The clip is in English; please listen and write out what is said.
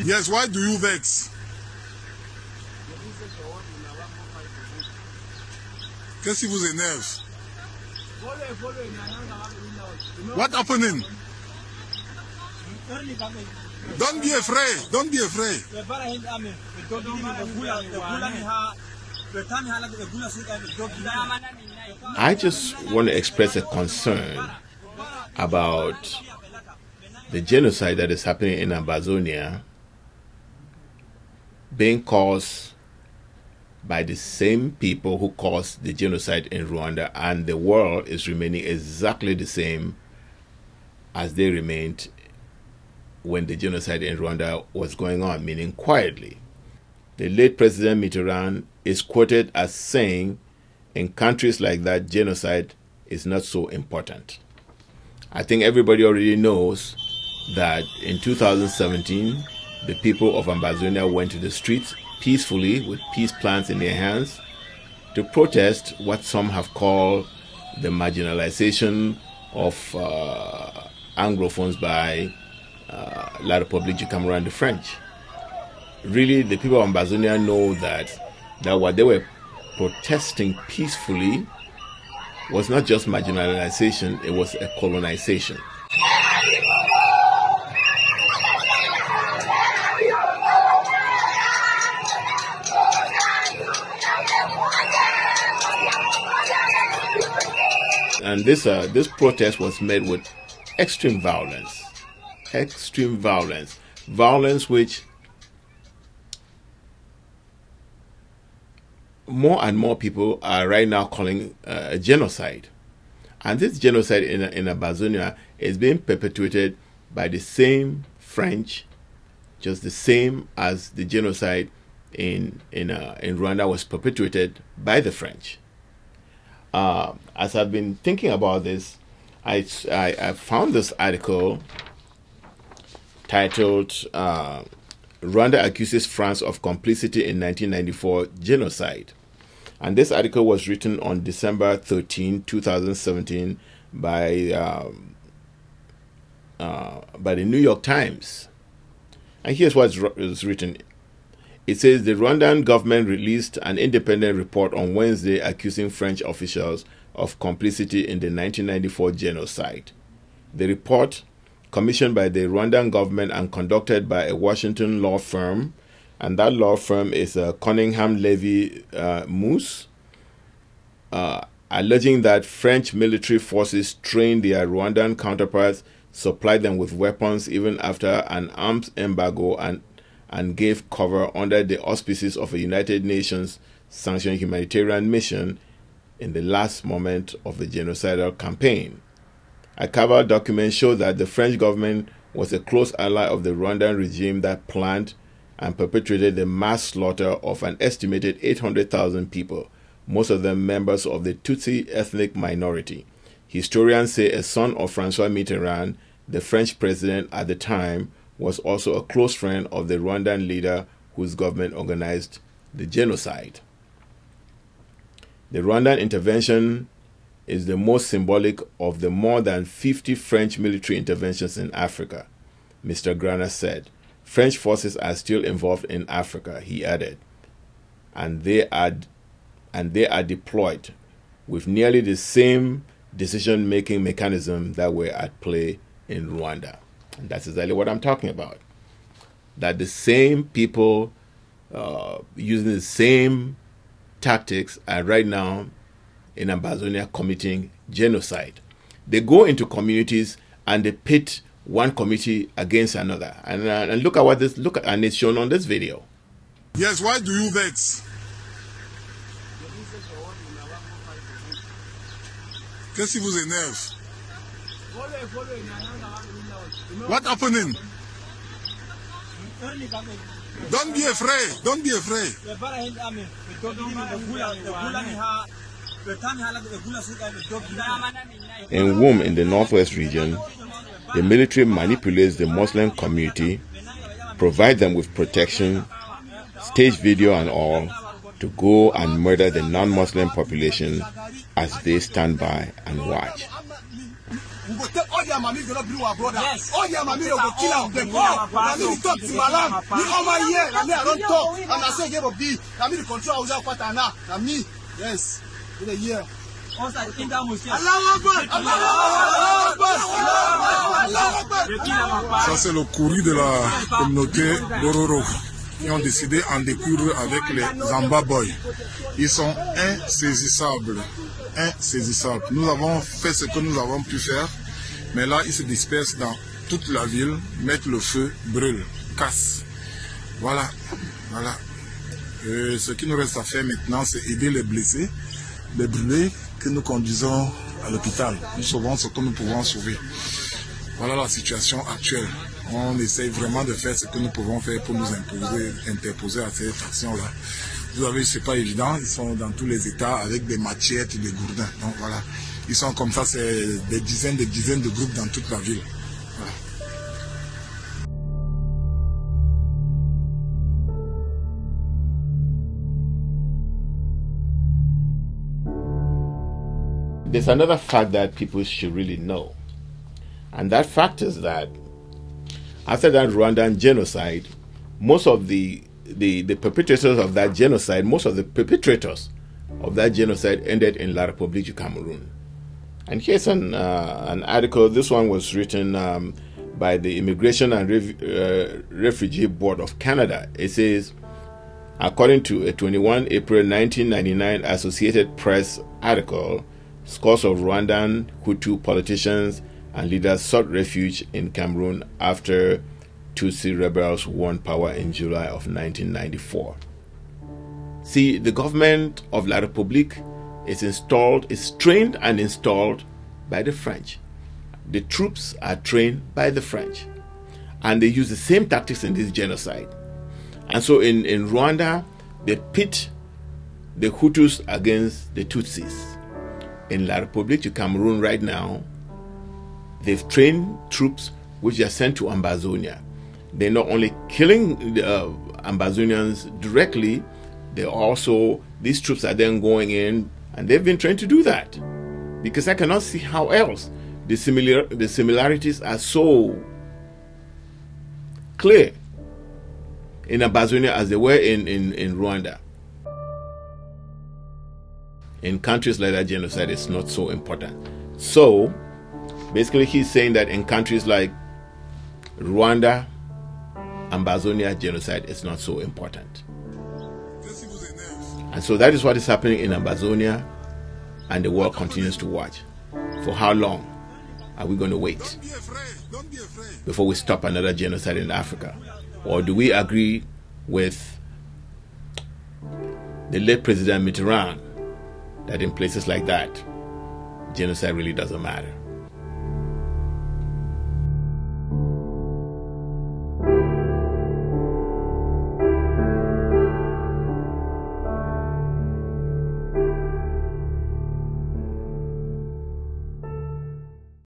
Yes, why do you vex? Qu'est-ce qui vous énerve? What happening? Don't be afraid. Don't be afraid. I just want to express a concern about the genocide that is happening in Ambazonia being caused by the same people who caused the genocide in Rwanda, and the world is remaining exactly the same as they remained when the genocide in Rwanda was going on, meaning quietly. The late President Mitterrand is quoted as saying, in countries like that, genocide is not so important. I think everybody already knows that in 2017, the people of Ambazonia went to the streets peacefully with peace plans in their hands to protest what some have called the marginalization of Anglophones by La République du Cameroun and the French. Really, the people of Ambazonia know that what they were protesting peacefully was not just marginalization, it was a colonization. And this protest was met with extreme violence, violence which more and more people are right now calling a genocide. And this genocide in Ambazonia is being perpetuated by the same French, just the same as the genocide in Rwanda was perpetuated by the French. As I've been thinking about this, I found this article titled Rwanda Accuses France of Complicity in 1994 Genocide. And this article was written on December 13, 2017 by the New York Times. And here's what is written. It says the Rwandan government released an independent report on Wednesday accusing French officials of complicity in the 1994 genocide. The report, commissioned by the Rwandan government and conducted by a Washington law firm, and that law firm is Cunningham Levy Moose, alleging that French military forces trained their Rwandan counterparts, supplied them with weapons even after an arms embargo, and gave cover under the auspices of a United Nations sanctioned humanitarian mission in the last moment of the genocidal campaign. Archival documents show that the French government was a close ally of the Rwandan regime that planned and perpetrated the mass slaughter of an estimated 800,000 people, most of them members of the Tutsi ethnic minority. Historians say a son of François Mitterrand, the French president at the time, was also a close friend of the Rwandan leader whose government organized the genocide. The Rwandan intervention is the most symbolic of the more than 50 French military interventions in Africa, Mr. Grana said. French forces are still involved in Africa, he added, and they are deployed with nearly the same decision-making mechanism that were at play in Rwanda. And that's exactly what I'm talking about. That the same people using the same tactics are right now in Ambazonia committing genocide. They go into communities and they pit one community against another. And look at and it's shown on this video. Yes, why do you vex? Qu'est-ce qui vous énerve? What happening? Don't be afraid. Don't be afraid. In Wom, in the northwest region, the military manipulates the Muslim community, provide them with protection, stage video and all, to go and murder the non-Muslim population as they stand by and watch. We go take all their money, gonna bring our brother. Yes. All their money, we go kill them. Them all. I mean, the talk to Malam. Me all my year. I mean, I don't talk. And I say, give up the. I mean, the control of our partner. I mean, yes. In the year. Allah Akbar. Allah Akbar. Ça, c'est le courrier de la communauté d'Ororo. Ils ont décidé en découdre avec les Zamba Boys. Ils sont insaisissables. Insaisissables. Nous avons fait ce que nous avons pu faire, mais là, ils se dispersent dans toute la ville, mettent le feu, brûlent, cassent. Voilà. Voilà. Ce qui nous reste à faire maintenant, c'est aider les blessés, les brûlés, que nous conduisons à l'hôpital. Nous sauvons ce que nous pouvons sauver. Voilà la situation actuelle. On essaye vraiment de faire ce que nous pouvons faire pour nous interposer à cette action-là. Vous avez, c'est pas évident, ils sont dans tous les états avec des machettes et des gourdins. Donc voilà, ils sont comme ça, c'est des dizaines de groupes dans toute la ville. Voilà. There's another fact that people should really know. And that fact is that after that Rwandan genocide, most of the perpetrators of that genocide, ended in La République du Cameroon. And here's an article. This one was written by the Immigration and Refugee Board of Canada. It says, according to a 21 April 1999 Associated Press article, scores of Rwandan Hutu politicians and leaders sought refuge in Cameroon after Tutsi rebels won power in July of 1994. See, the government of La République is trained and installed by the French. The troops are trained by the French. And they use the same tactics in this genocide. And so in Rwanda, they pit the Hutus against the Tutsis. In La République du Cameroon right now, they've trained troops which are sent to Ambazonia. They're not only killing the Ambazonians directly, these troops are then going in, and they've been trained to do that. Because I cannot see how else. The similarities are so clear in Ambazonia as they were in Rwanda. In countries like that, genocide is not so important. So, basically he's saying that in countries like Rwanda, Ambazonia, genocide is not so important. And so that is what is happening in Ambazonia, and the world continues to watch. For how long are we going to wait before we stop another genocide in Africa? Or do we agree with the late President Mitterrand that in places like that, genocide really doesn't matter?